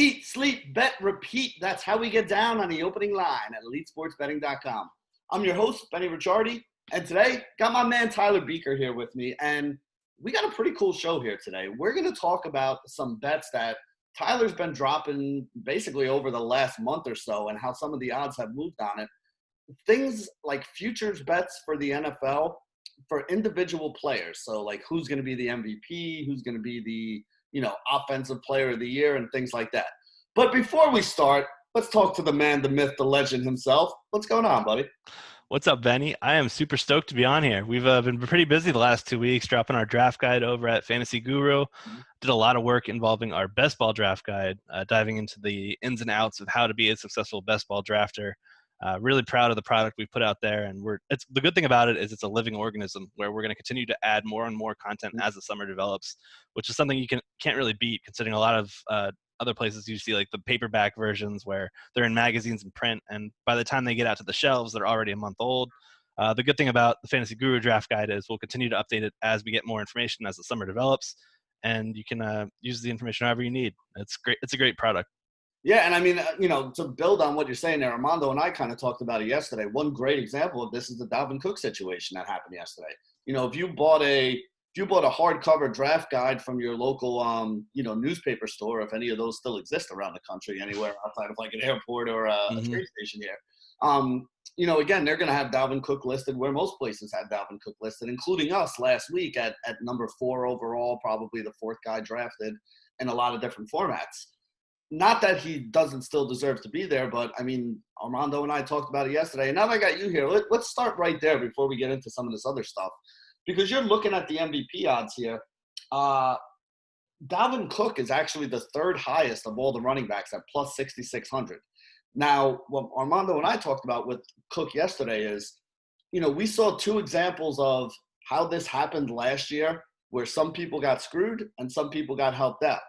Eat, sleep, bet, repeat. That's how we get down on the opening line at EliteSportsBetting.com. I'm your host, Benny Ricciardi, and today got my man Tyler Beaker here with me, and we got a pretty cool show here today. We're going to talk about some bets that Tyler's been dropping basically over the last month or so and how some of the odds have moved on it. Things like futures bets for the NFL for individual players. So like who's going to be the MVP, who's going to be the offensive player of the year and things like that. But before we start, let's talk to the man, the myth, the legend himself. What's going on, buddy? What's up, Benny? I am super stoked to be on here. We've been pretty busy the last 2 weeks, dropping our draft guide over at Fantasy Guru. Did a lot of work involving our best ball draft guide, diving into the ins and outs of how to be a successful best ball drafter. Really proud of the product we put out there, and it's the good thing about it is it's a living organism where we're going to continue to add more and more content as the summer develops, which is something you can't really beat, considering a lot of other places you see like the paperback versions where they're in magazines and print, and by the time they get out to the shelves, they're already a month old. The good thing about the Fantasy Guru draft guide is we'll continue to update it as we get more information as the summer develops, and you can use the information however you need. It's great. It's a great product. Yeah, and I mean, to build on what you're saying there, Armando and I kind of talked about it yesterday. One great example of this is the Dalvin Cook situation that happened yesterday. If you bought a hardcover draft guide from your local, newspaper store, if any of those still exist around the country, anywhere outside of like an airport or a train station here, again, they're going to have Dalvin Cook listed where most places had Dalvin Cook listed, including us last week at number 4 overall, probably the 4th guy drafted in a lot of different formats. Not that he doesn't still deserve to be there, but I mean, Armando and I talked about it yesterday. And now that I got you here, let's start right there before we get into some of this other stuff. Because you're looking at the MVP odds here. Dalvin Cook is actually the 3rd highest of all the running backs at plus 6,600. Now, what Armando and I talked about with Cook yesterday is, we saw 2 examples of how this happened last year where some people got screwed and some people got helped out.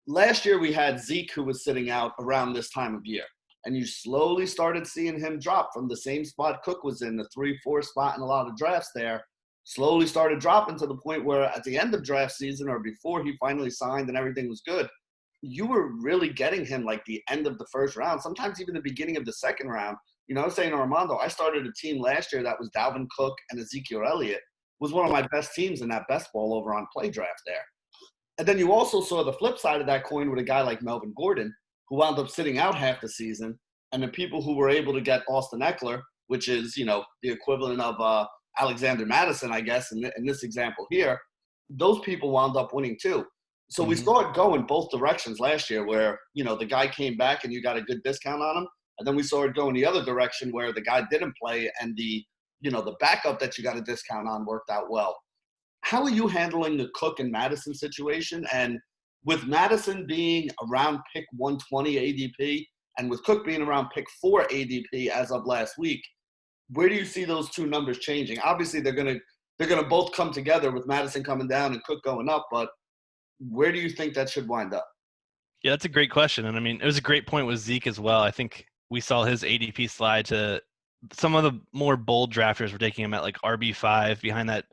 Last year, we had Zeke, who was sitting out around this time of year, and you slowly started seeing him drop from the same spot Cook was in, the 3-4 spot in a lot of drafts there, slowly started dropping to the point where at the end of draft season or before he finally signed and everything was good, you were really getting him like the end of the 1st round, sometimes even the beginning of the 2nd round. I was saying to Armando, I started a team last year that was Dalvin Cook and Ezekiel Elliott, was one of my best teams in that best ball over on Play Draft there. And then you also saw the flip side of that coin with a guy like Melvin Gordon, who wound up sitting out half the season, and the people who were able to get Austin Eckler, which is, the equivalent of Alexander Mattison, I guess, in this example here, those people wound up winning too. So we saw it go in both directions last year where, the guy came back and you got a good discount on him. And then we saw it go in the other direction where the guy didn't play and the backup that you got a discount on worked out well. How are you handling the Cook and Madison situation? And with Madison being around pick 120 ADP and with Cook being around pick 4 ADP as of last week, where do you see those 2 numbers changing? Obviously, they're gonna both come together with Madison coming down and Cook going up, but where do you think that should wind up? Yeah, that's a great question. And I mean, it was a great point with Zeke as well. I think we saw his ADP slide to some of the more bold drafters were taking him at like RB5 behind that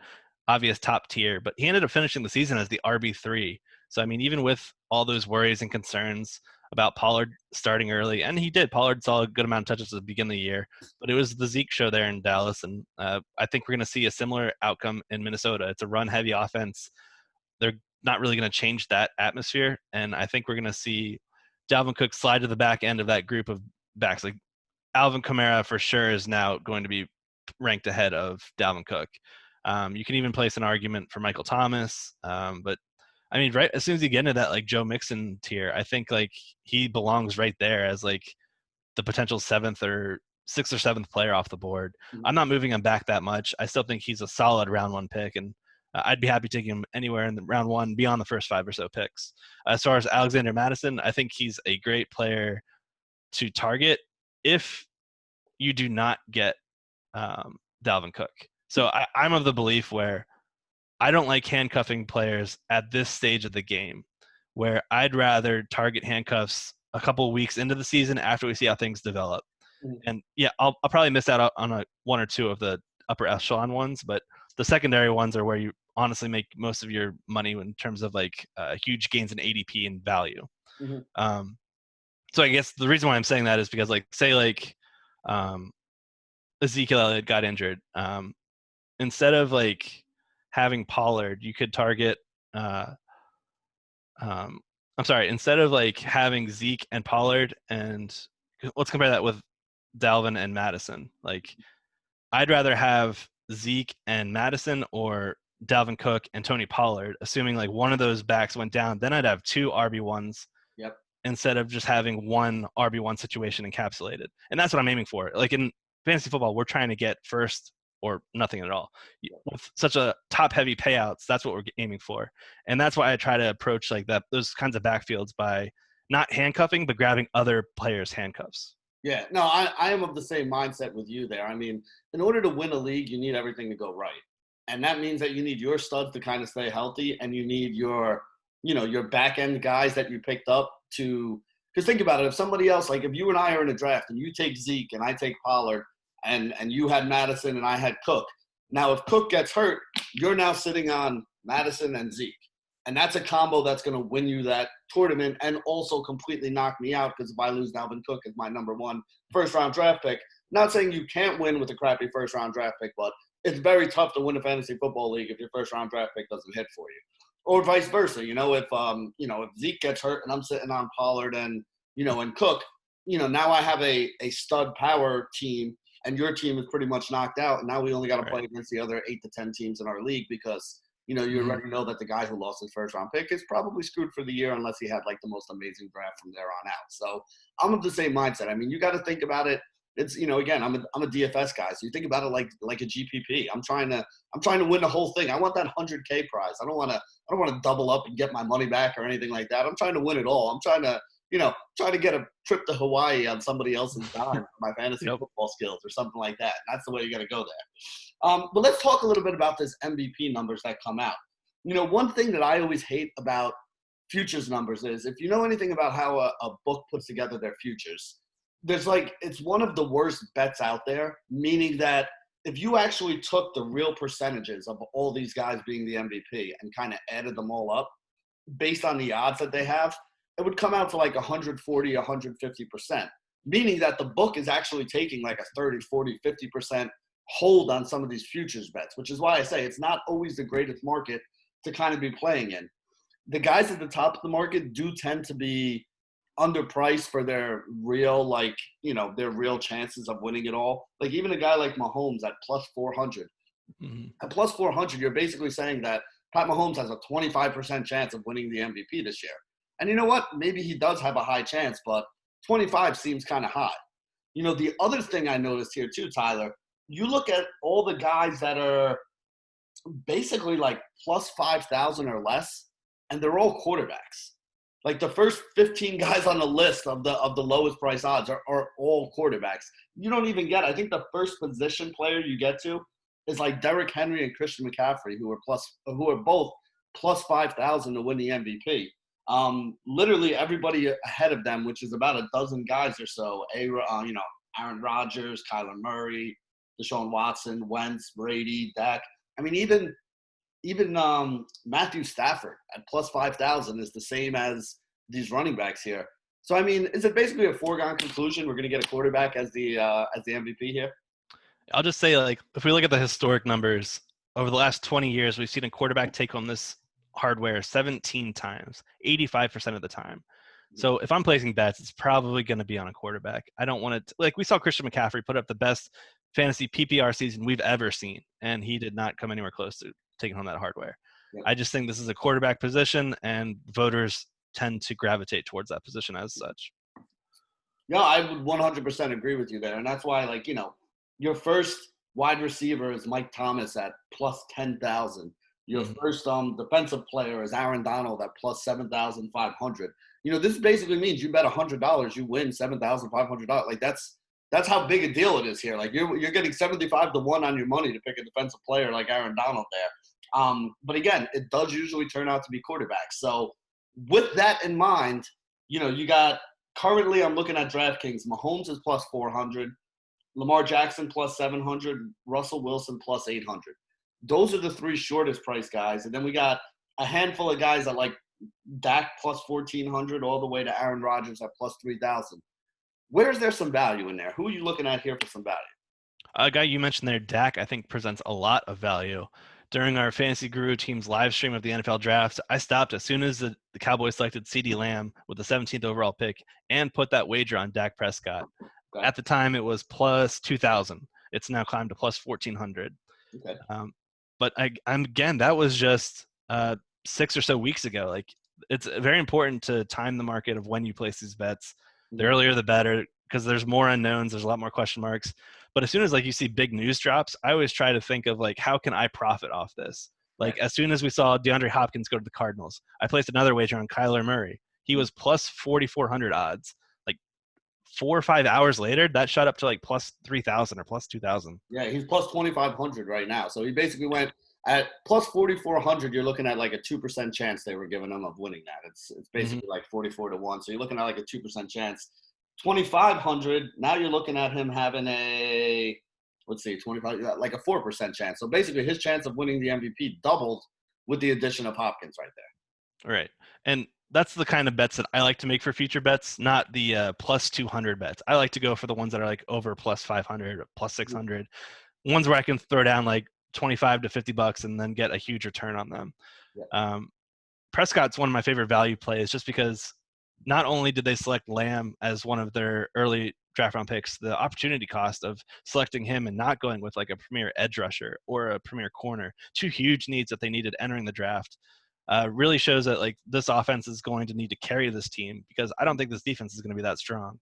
obvious top tier, but he ended up finishing the season as the RB3. So, I mean, even with all those worries and concerns about Pollard starting early, and he did. Pollard saw a good amount of touches at the beginning of the year, but it was the Zeke show there in Dallas, and I think we're going to see a similar outcome in Minnesota. It's a run-heavy offense. They're not really going to change that atmosphere, and I think we're going to see Dalvin Cook slide to the back end of that group of backs. Like Alvin Kamara for sure is now going to be ranked ahead of Dalvin Cook. You can even place an argument for Michael Thomas. But I mean, right as soon as you get into that like Joe Mixon tier, I think like he belongs right there as like the potential 6th or 7th player off the board. I'm not moving him back that much. I still think he's a solid round 1 pick, and I'd be happy taking him anywhere in the round 1 beyond the first 5 or so picks. As far as Alexander Mattison, I think he's a great player to target if you do not get Dalvin Cook. So I'm of the belief where I don't like handcuffing players at this stage of the game, where I'd rather target handcuffs a couple of weeks into the season after we see how things develop. And yeah, I'll probably miss out on 1 or 2 of the upper echelon ones, but the secondary ones are where you honestly make most of your money in terms of like huge gains in ADP and value. Mhm. So I guess the reason why I'm saying that is because, like, say, like, um, Ezekiel Elliott got injured. Instead of like having Pollard, you could target. Uh, I'm sorry. Instead of like having Zeke and Pollard, and let's compare that with Dalvin and Madison. Like, I'd rather have Zeke and Madison or Dalvin Cook and Tony Pollard, assuming like one of those backs went down. Then I'd have two RB1s Yep. instead of just having one RB1 situation encapsulated. And that's what I'm aiming for. Like in fantasy football, we're trying to get first or nothing at all. With such a top heavy payouts, that's what we're aiming for. And that's why I try to approach like that, those kinds of backfields by not handcuffing, but grabbing other players' handcuffs. Yeah, no, I am of the same mindset with you there. I mean, in order to win a league, you need everything to go right. And that means that you need your studs to kind of stay healthy, and you need your, your back end guys that you picked up to, because think about it, if somebody else, like if you and I are in a draft and you take Zeke and I take Pollard and you had Madison and I had Cook. Now if Cook gets hurt, you're now sitting on Madison and Zeke. And that's a combo that's going to win you that tournament and also completely knock me out because if I lose Dalvin Cook as my number one first-round draft pick, not saying you can't win with a crappy first-round draft pick, but it's very tough to win a fantasy football league if your first-round draft pick doesn't hit for you. Or vice versa, if Zeke gets hurt and I'm sitting on Pollard and Cook, now I have a stud power team and your team is pretty much knocked out. And now we only got to play against the other 8 to 10 teams in our league because – you already know that the guy who lost his first-round pick is probably screwed for the year unless he had, like, the most amazing draft from there on out. So I'm of the same mindset. I mean, you got to think about it. It's, again, I'm a DFS guy. So you think about it like a GPP. I'm trying to win the whole thing. I want that 100K prize. I don't want to double up and get my money back or anything like that. I'm trying to win it all. I'm trying to get a trip to Hawaii on somebody else's dime for my fantasy football skills or something like that. That's the way you got to go there. But let's talk a little bit about this MVP numbers that come out. One thing that I always hate about futures numbers is if you know anything about how a book puts together their futures, it's one of the worst bets out there, meaning that if you actually took the real percentages of all these guys being the MVP and kind of added them all up based on the odds that they have, it would come out to like 140, 150%, meaning that the book is actually taking like a 30, 40, 50% hold on some of these futures bets, which is why I say it's not always the greatest market to kind of be playing in. The guys at the top of the market do tend to be underpriced for their real, their real chances of winning it all. Like even a guy like Mahomes at plus 400. Mm-hmm. At plus 400, you're basically saying that Pat Mahomes has a 25% chance of winning the MVP this year. And you know what? Maybe he does have a high chance, but 25 seems kind of high. The other thing I noticed here too, Tyler, you look at all the guys that are basically like plus 5,000 or less, and they're all quarterbacks. Like the first 15 guys on the list of the lowest price odds are all quarterbacks. You don't even get, I think the first position player you get to is like Derrick Henry and Christian McCaffrey, who are both plus 5,000 to win the MVP. Literally everybody ahead of them, which is about a dozen guys or so, Aaron Rodgers, Kyler Murray, Deshaun Watson, Wentz, Brady, Dak. I mean, even Matthew Stafford at plus 5,000 is the same as these running backs here. So, I mean, is it basically a foregone conclusion we're going to get a quarterback as the MVP here? I'll just say, like, if we look at the historic numbers, over the last 20 years, we've seen a quarterback take home this hardware 17 times, 85% of the time. So if I'm placing bets, it's probably going to be on a quarterback. I don't want to – like we saw Christian McCaffrey put up the best fantasy PPR season we've ever seen, and he did not come anywhere close to taking home that hardware. Yeah. I just think this is a quarterback position, and voters tend to gravitate towards that position as such. No, I would 100% agree with you there, and that's why, your first wide receiver is Mike Thomas at plus 10,000. Your first defensive player is Aaron Donald at plus 7,500. This basically means you bet $100, you win $7,500. Like that's how big a deal it is here. Like you're getting 75 to 1 on your money to pick a defensive player like Aaron Donald there. But again, it does usually turn out to be quarterbacks. So with that in mind, you got currently I'm looking at DraftKings. Mahomes is plus 400, Lamar Jackson plus 700, Russell Wilson plus 800. Those are the three shortest price guys. And then we got a handful of guys at like Dak plus 1,400 all the way to Aaron Rodgers at plus 3,000. Where's there some value in there? Who are you looking at here for some value? A guy you mentioned there, Dak, I think presents a lot of value. During our Fantasy Guru team's live stream of the NFL draft, I stopped as soon as the Cowboys selected CeeDee Lamb with the 17th overall pick and put that wager on Dak Prescott. Okay. At the time, it was plus 2,000. It's now climbed to plus 1,400. Okay. But I'm again, that was just 6 or so weeks ago. Like, it's very important to time the market of when you place these bets. The earlier, the better, because there's more unknowns. There's a lot more question marks. But as soon as like you see big news drops, I always try to think of like, how can I profit off this? Like, as soon as we saw DeAndre Hopkins go to the Cardinals, I placed another wager on Kyler Murray. He was plus 4,400 odds. Like 4 or 5 hours later, that shot up to like plus 3,000 or plus 2,000. Yeah, he's plus 2,500 right now. So he basically went at plus 4,400. You're looking at like a 2% chance they were giving him of winning that. It's basically like 44 to 1. So you're looking at like a 2% chance. 2,500. Now you're looking at him having a, let's see, 25, like a 4% chance. So basically his chance of winning the MVP doubled with the addition of Hopkins right there. Right. And that's the kind of bets that I like to make for future bets, not the plus 200 bets. I like to go for the ones that are like over plus 500, plus 600, ones where I can throw down like 25 to $50 and then get a huge return on them. Yeah. Prescott's one of my favorite value plays just because not only did they select Lamb as one of their early draft round picks, the opportunity cost of selecting him and not going with like a premier edge rusher or a premier corner, two huge needs that they needed entering the draft, really shows that like this offense is going to need to carry this team, because I don't think this defense is going to be that strong.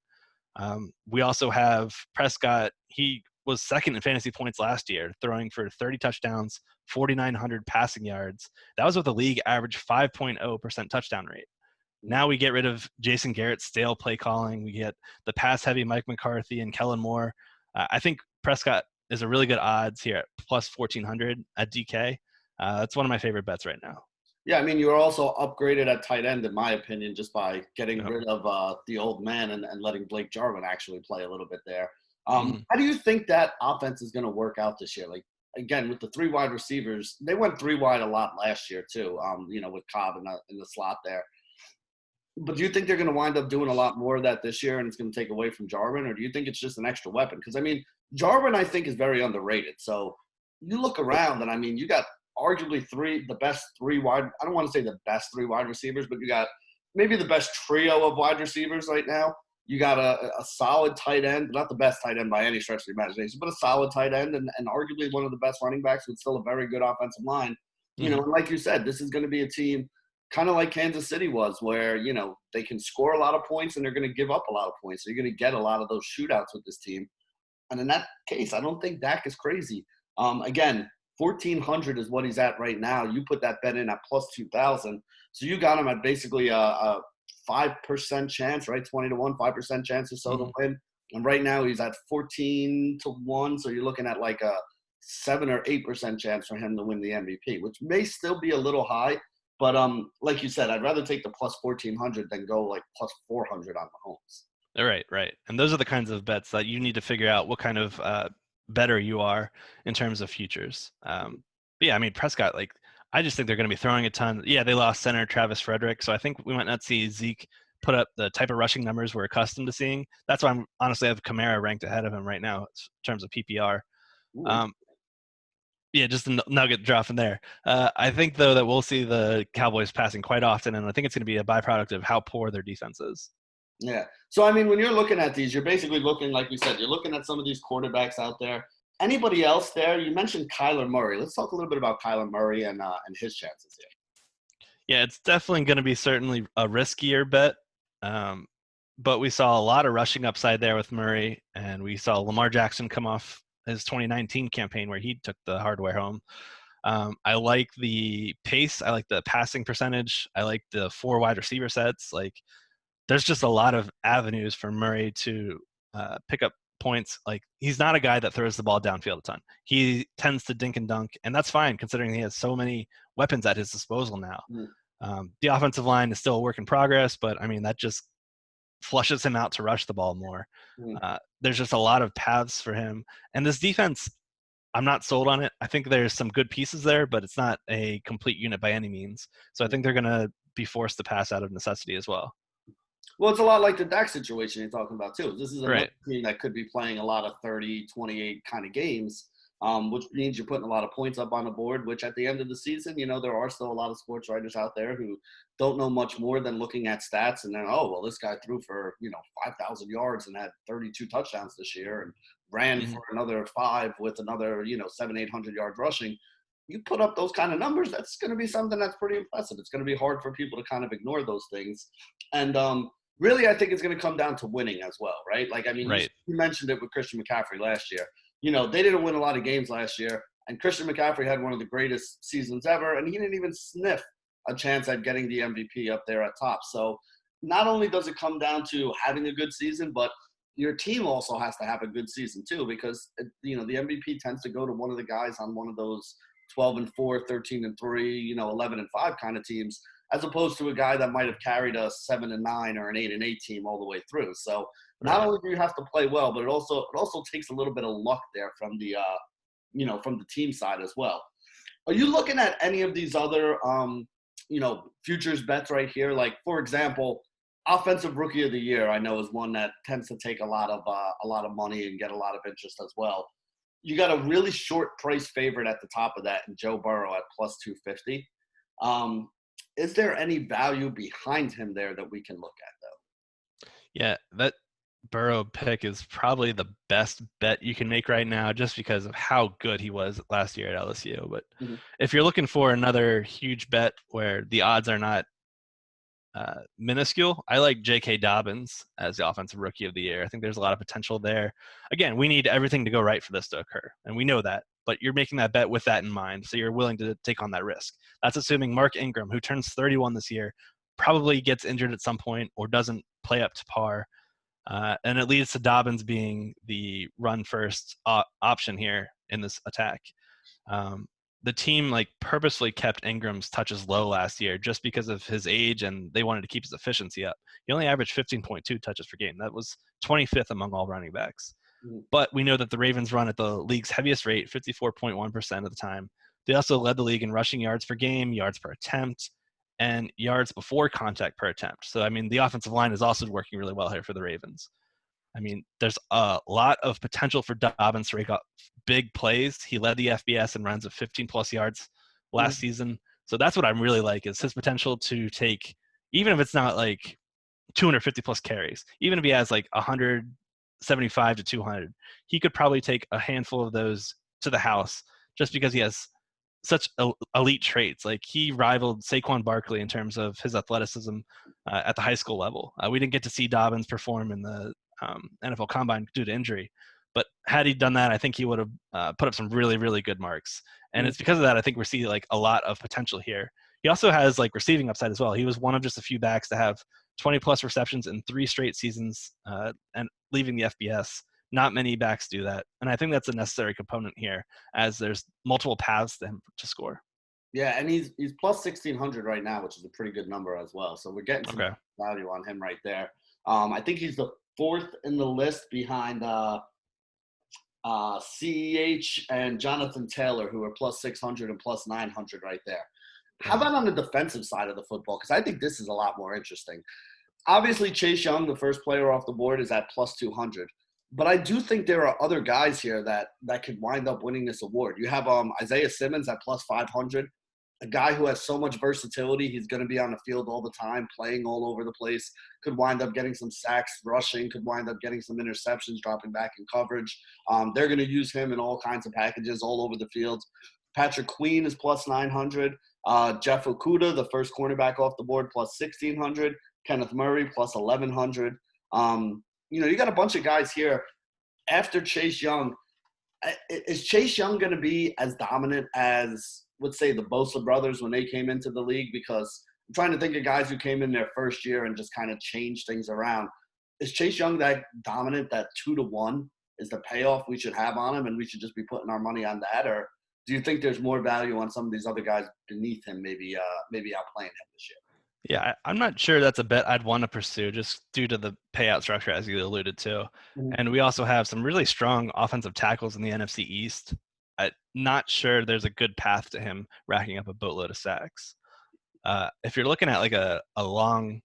We also have Prescott. He was second in fantasy points last year, throwing for 30 touchdowns, 4,900 passing yards. That was with a league average 5.0% touchdown rate. Now we get rid of Jason Garrett's stale play calling. We get the pass-heavy Mike McCarthy and Kellen Moore. I think Prescott is a really good odds here at plus 1,400 at DK. That's one of my favorite bets right now. Yeah, I mean, you were also upgraded at tight end, in my opinion, just by getting rid of the old man and letting Blake Jarwin actually play a little bit there. How do you think that offense is going to work out this year? Like, again, with the 3 wide receivers, they went 3 wide a lot last year too, with Cobb in the slot there. But do you think they're going to wind up doing a lot more of that this year and it's going to take away from Jarwin? Or do you think it's just an extra weapon? Because, I mean, Jarwin, I think, is very underrated. So you look around and, I mean, you got arguably the best 3 wide – I don't want to say the best 3 wide receivers, but you got maybe the best trio of wide receivers right now. You got a solid tight end, not the best tight end by any stretch of the imagination, but a solid tight end and arguably one of the best running backs with still a very good offensive line. You know, and like you said, this is going to be a team – kind of like Kansas City was, where, they can score a lot of points and they're going to give up a lot of points. So you're going to get a lot of those shootouts with this team. And in that case, I don't think Dak is crazy. Again, 1,400 is what he's at right now. You put that bet in at plus 2,000. So you got him at basically a 5% chance, right? 20 to 1, 5% chance or so to win. And right now he's at 14 to 1. So you're looking at like a 7 or 8% chance for him to win the MVP, which may still be a little high. But like you said, I'd rather take the plus 1,400 than go like plus 400 on Mahomes. Right. And those are the kinds of bets that you need to figure out what kind of better you are in terms of futures. But yeah, I mean, Prescott, like, I just think they're going to be throwing a ton. Yeah, they lost center Travis Frederick, so I think we might not see Zeke put up the type of rushing numbers we're accustomed to seeing. That's why I'm honestly have Kamara ranked ahead of him right now in terms of PPR. Yeah, just a nugget dropping there. I think, though, that we'll see the Cowboys passing quite often, and I think it's going to be a byproduct of how poor their defense is. Yeah. So, I mean, when you're looking at these, you're basically looking, like we said, you're looking at some of these quarterbacks out there. Anybody else there? You mentioned Kyler Murray. Let's talk a little bit about Kyler Murray and his chances here. Yeah, it's definitely going to be certainly a riskier bet. But we saw a lot of rushing upside there with Murray, and we saw Lamar Jackson come off his 2019 campaign where he took the hardware home. I like the pace. I like the passing percentage. I like the 4 wide receiver sets. Like, there's just a lot of avenues for Murray to pick up points. Like, he's not a guy that throws the ball downfield a ton. He tends to dink and dunk, and that's fine considering he has so many weapons at his disposal now. The offensive line is still a work in progress, but I mean, that just flushes him out to rush the ball more. There's just a lot of paths for him. And this defense, I'm not sold on it. I think there's some good pieces there, but it's not a complete unit by any means. So I think they're going to be forced to pass out of necessity as well. Well, it's a lot like the Dak situation you're talking about, too. This is another Right. team that could be playing a lot of 30, 28 kind of games, which means you're putting a lot of points up on the board, which at the end of the season, there are still a lot of sports writers out there who don't know much more than looking at stats and then, oh, well, this guy threw for, 5,000 yards and had 32 touchdowns this year and ran Mhm. for another 5 with another, 7, 800 yards rushing. You put up those kind of numbers, that's going to be something that's pretty impressive. It's going to be hard for people to kind of ignore those things. And really, I think it's going to come down to winning as well, right? Like, I mean, you Right. mentioned it with Christian McCaffrey last year. They didn't win a lot of games last year, and Christian McCaffrey had one of the greatest seasons ever, and he didn't even sniff a chance at getting the MVP up there at top. So not only does it come down to having a good season, but your team also has to have a good season too, because the MVP tends to go to one of the guys on one of those 12-4, 13-3, 11-5 kind of teams, as opposed to a guy that might have carried a 7-9 or an 8-8 team all the way through. So not Right. only do you have to play well, but it also takes a little bit of luck there from the team side as well. Are you looking at any of these other futures bets right here? Like, for example, offensive rookie of the year, I know, is one that tends to take a lot of money and get a lot of interest as well. You got a really short price favorite at the top of that, and Joe Burrow at plus 250. Is there any value behind him there that we can look at, Yeah, that Burrow pick is probably the best bet you can make right now just because of how good he was last year at LSU. But though? if you're looking for another huge bet where the odds are not minuscule, I like J.K. Dobbins as the offensive rookie of the year. I think there's a lot of potential there. Again, we need everything to go right for this to occur, and we know that. But you're making that bet with that in mind, so you're willing to take on that risk. That's assuming Mark Ingram, who turns 31 this year, probably gets injured at some point or doesn't play up to par. And it leads to Dobbins being the run first option here in this attack. Um, the team purposely kept Ingram's touches low last year just because of his age, and they wanted to keep his efficiency up. He only averaged 15.2 touches per game. That was 25th among all running backs. Mhm. But we know that the Ravens run at the league's heaviest rate, 54.1% of the time. They also led the league in rushing yards per game, yards per attempt, and yards before contact per attempt. So, I mean, the offensive line is also working really well here for the Ravens. I mean, there's a lot of potential for Dobbins to rake up big plays. He led the FBS in runs of 15 plus yards last season. So that's what I'm really like is his potential to take, even if it's not 250 plus carries, even if he has 175 to 200, he could probably take a handful of those to the house just because he has such elite traits. Like he rivaled Saquon Barkley in terms of his athleticism at the high school level. We didn't get to see Dobbins perform in the NFL Combine due to injury, but had he done that, I think he would have put up some really, really good marks. And it's because of that I think we're seeing a lot of potential here. He also has receiving upside as well. He was one of just a few backs to have 20 plus receptions in 3 straight seasons and leaving the FBS. Not many backs do that. And I think that's a necessary component here as there's multiple paths to him to score. Yeah, and he's plus 1,600 right now, which is a pretty good number as well. So we're getting some Okay. value on him right there. I think he's the 4th in the list behind CEH and Jonathan Taylor, who are plus 600 and plus 900 right there. How about on the defensive side of the football? Because I think this is a lot more interesting. Obviously, Chase Young, the first player off the board, is at plus 200. But I do think there are other guys here that could wind up winning this award. You have Isaiah Simmons at plus 500, a guy who has so much versatility. He's going to be on the field all the time, playing all over the place, could wind up getting some sacks, rushing, could wind up getting some interceptions, dropping back in coverage. They're going to use him in all kinds of packages all over the field. Patrick Queen is plus 900. Jeff Okudah, the first cornerback off the board, plus 1,600. Kenneth Murray, plus 1,100. You got a bunch of guys here after Chase Young. Is Chase Young going to be as dominant as, let's say, the Bosa brothers when they came into the league? Because I'm trying to think of guys who came in their first year and just kind of changed things around. Is Chase Young that dominant, that 2-1 is the payoff we should have on him and we should just be putting our money on that? Or do you think there's more value on some of these other guys beneath him, maybe outplaying him this year? Yeah, I'm not sure that's a bet I'd want to pursue just due to the payout structure, as you alluded to. Mhm. And we also have some really strong offensive tackles in the NFC East. I'm not sure there's a good path to him racking up a boatload of sacks. If you're looking at like a long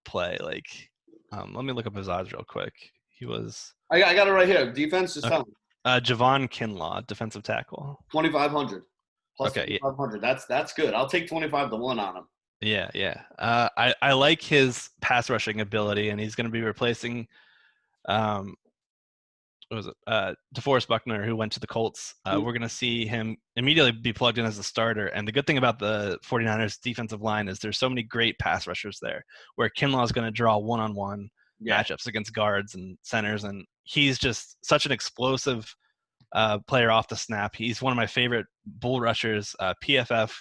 play, like let me look up his odds real quick. He was I got it right here. Defense, just okay. tell me. Javon Kinlaw, defensive tackle. 2,500 plus Okay, 2,500. That's good. I'll take 25-1 on him. yeah. I like his pass rushing ability, and he's going to be replacing what was it? DeForest Buckner, who went to the Colts. We're going to see him immediately be plugged in as a starter. And the good thing about the 49ers defensive line is there's so many great pass rushers there, where Kinlaw is going to draw one-on-one matchups against guards and centers. And he's just such an explosive player off the snap. He's one of my favorite bull rushers. PFF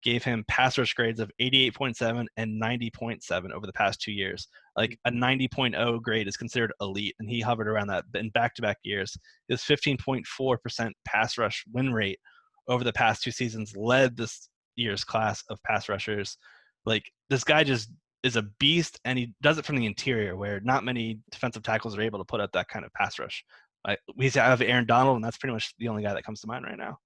gave him pass rush grades of 88.7 and 90.7 over the past 2 years. Like a 90.0 grade is considered elite, and he hovered around that in back-to-back years. His 15.4% pass rush win rate over the past 2 seasons led this year's class of pass rushers. Like, this guy just is a beast, and he does it from the interior, where not many defensive tackles are able to put up that kind of pass rush. We have Aaron Donald, and that's pretty much the only guy that comes to mind right now.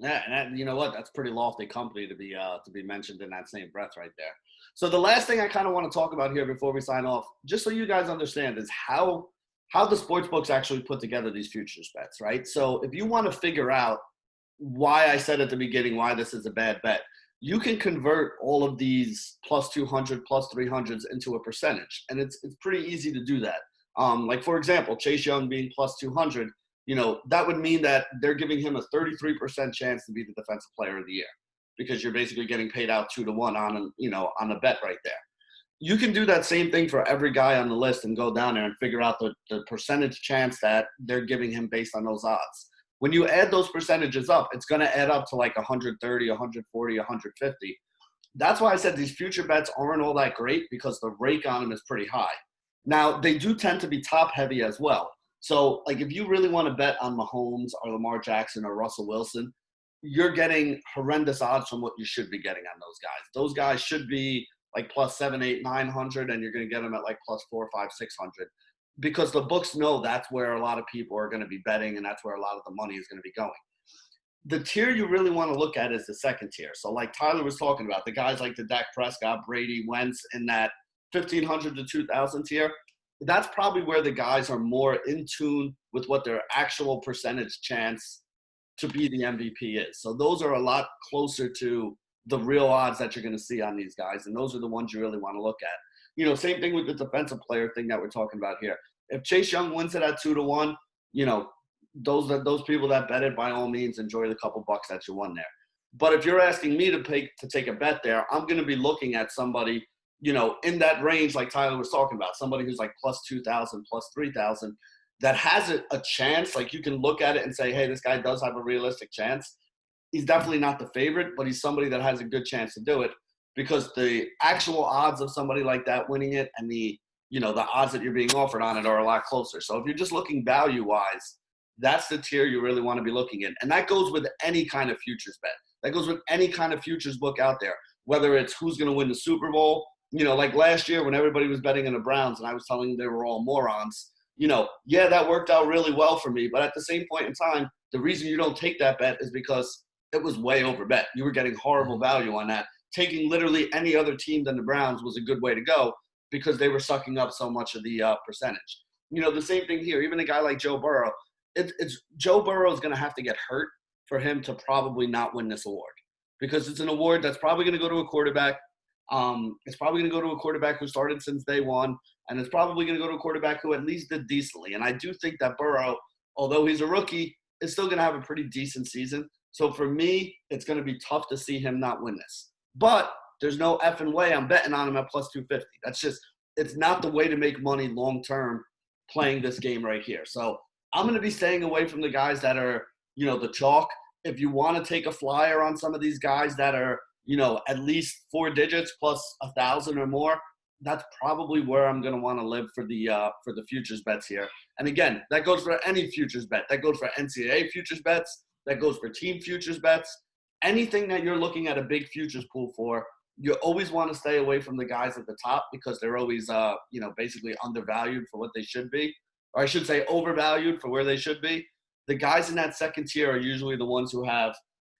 Yeah, and you know what? That's pretty lofty company to be mentioned in that same breath right there. So the last thing I kind of want to talk about here before we sign off, just so you guys understand, is how the sports books actually put together these futures bets, right? So if you want to figure out why I said at the beginning why this is a bad bet, you can convert all of these plus 200, plus 300s into a percentage, and it's pretty easy to do that. Like for example, Chase Young being plus 200. That would mean that they're giving him a 33% chance to be the defensive player of the year, because you're basically getting paid out 2-1 on a bet right there. You can do that same thing for every guy on the list and go down there and figure out the percentage chance that they're giving him based on those odds. When you add those percentages up, it's going to add up to like 130, 140, 150. That's why I said these future bets aren't all that great, because the rake on them is pretty high. Now, they do tend to be top heavy as well. So, like, if you really want to bet on Mahomes or Lamar Jackson or Russell Wilson, you're getting horrendous odds from what you should be getting on those guys. Those guys should be like plus 7, 8, 900, and you're going to get them at like plus 4, 5, 600, because the books know that's where a lot of people are going to be betting, and that's where a lot of the money is going to be going. The tier you really want to look at is the second tier. So, like Tyler was talking about, the guys like the Dak Prescott, Brady, Wentz in that 1,500 to 2,000 tier. That's probably where the guys are more in tune with what their actual percentage chance to be the MVP is. So those are a lot closer to the real odds that you're going to see on these guys, and those are the ones you really want to look at. Same thing with the defensive player thing that we're talking about here. If Chase Young wins it at 2-1, those people that bet it, by all means, enjoy the couple bucks that you won there. But if you're asking me to take a bet there, I'm going to be looking at somebody in that range, like Tyler was talking about, somebody who's like plus 2,000, plus 3,000, that has a chance. Like, you can look at it and say, hey, this guy does have a realistic chance. He's definitely not the favorite, but he's somebody that has a good chance to do it, because the actual odds of somebody like that winning it and the odds that you're being offered on it are a lot closer. So if you're just looking value-wise, that's the tier you really want to be looking in. And that goes with any kind of futures bet. That goes with any kind of futures book out there, whether it's who's going to win the Super Bowl. Like last year when everybody was betting on the Browns and I was telling them they were all morons, that worked out really well for me. But at the same point in time, the reason you don't take that bet is because it was way over bet. You were getting horrible value on that. Taking literally any other team than the Browns was a good way to go, because they were sucking up so much of the percentage. The same thing here. Even a guy like Joe Burrow, it's Joe Burrow is going to have to get hurt for him to probably not win this award, because it's an award that's probably going to go to a quarterback. It's probably going to go to a quarterback who started since day one, and it's probably going to go to a quarterback who at least did decently. And I do think that Burrow, although he's a rookie, is still going to have a pretty decent season. So for me, it's going to be tough to see him not win this. But there's no effing way I'm betting on him at plus 250. That's just – it's not the way to make money long-term playing this game right here. So I'm going to be staying away from the guys that are, the chalk. If you want to take a flyer on some of these guys that are – at least 4 digits plus 1,000 or more, that's probably where I'm going to want to live for the futures bets here. And again, that goes for any futures bet. That goes for NCAA futures bets. That goes for team futures bets. Anything that you're looking at a big futures pool for, you always want to stay away from the guys at the top, because they're always, basically undervalued for what they should be. Or I should say overvalued for where they should be. The guys in that second tier are usually the ones who have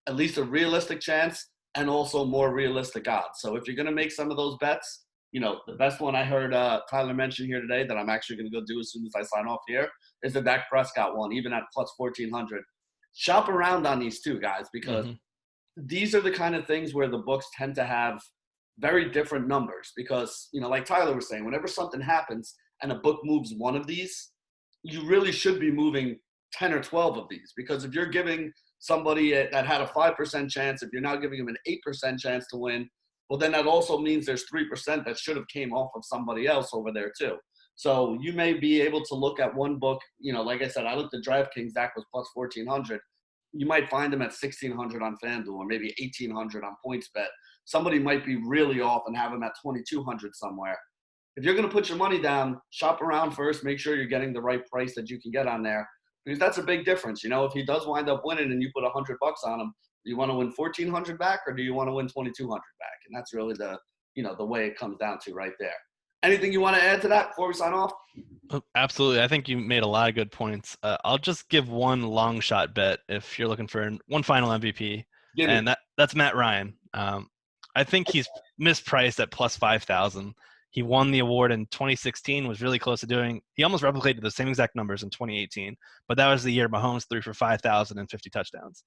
at least a realistic chance, and also more realistic odds. So if you're going to make some of those bets, the best one I heard Tyler mention here today that I'm actually going to go do as soon as I sign off here is the Dak Prescott one, even at plus 1,400. Shop around on these two, guys, because these are the kind of things where the books tend to have very different numbers because, like Tyler was saying, whenever something happens and a book moves one of these, you really should be moving 10 or 12 of these, because if you're giving somebody that had a 5% chance, if you're now giving them an 8% chance to win, well, then that also means there's 3% that should have came off of somebody else over there too. So you may be able to look at one book, like I said, I looked at DraftKings, Dak was plus 1,400. You might find them at 1,600 on FanDuel or maybe 1,800 on PointsBet. Somebody might be really off and have them at 2,200 somewhere. If you're going to put your money down, shop around first, make sure you're getting the right price that you can get on there, because that's a big difference. If he does wind up winning and you put $100 on him, do you want to win 1,400 back or do you want to win 2,200 back? And that's really the way it comes down to right there. Anything you want to add to that before we sign off? Absolutely. I think you made a lot of good points. I'll just give one long shot bet if you're looking for one final MVP, and that's Matt Ryan. I think he's mispriced at plus 5,000. He won the award in 2016, was really close to doing. He almost replicated the same exact numbers in 2018, but that was the year Mahomes threw for 5,050 touchdowns.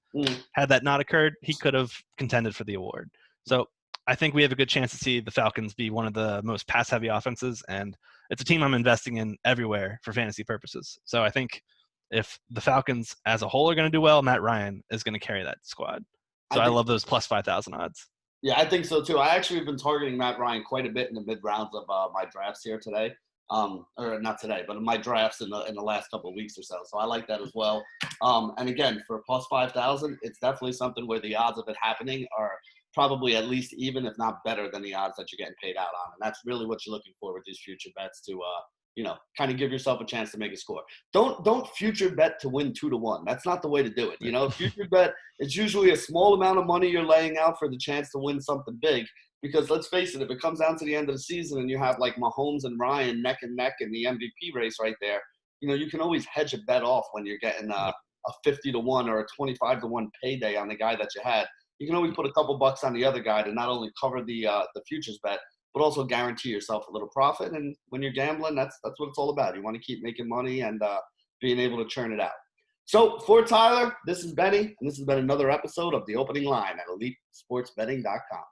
Had that not occurred, he could have contended for the award. So I think we have a good chance to see the Falcons be one of the most pass-heavy offenses, and it's a team I'm investing in everywhere for fantasy purposes. So I think if the Falcons as a whole are going to do well, Matt Ryan is going to carry that squad. So I love those plus 5,000 odds. Yeah, I think so too. I actually have been targeting Matt Ryan quite a bit in the mid rounds of my drafts here today, or not today, but in my drafts in the last couple of weeks or so. So I like that as well. And again, for plus 5,000, it's definitely something where the odds of it happening are probably at least even, if not better, than the odds that you're getting paid out on. And that's really what you're looking for with these future bets to kind of give yourself a chance to make a score. Don't future bet to win 2-1. That's not the way to do it. Future bet, it's usually a small amount of money you're laying out for the chance to win something big. Because let's face it, if it comes down to the end of the season and you have like Mahomes and Ryan neck and neck in the MVP race right there, you can always hedge a bet off when you're getting a 50-1 or a 25-1 payday on the guy that you had. You can always put a couple bucks on the other guy to not only cover the futures bet, but also guarantee yourself a little profit. And when you're gambling, that's what it's all about. You want to keep making money and being able to churn it out. So for Tyler, this is Benny, and this has been another episode of The Opening Line at EliteSportsBetting.com.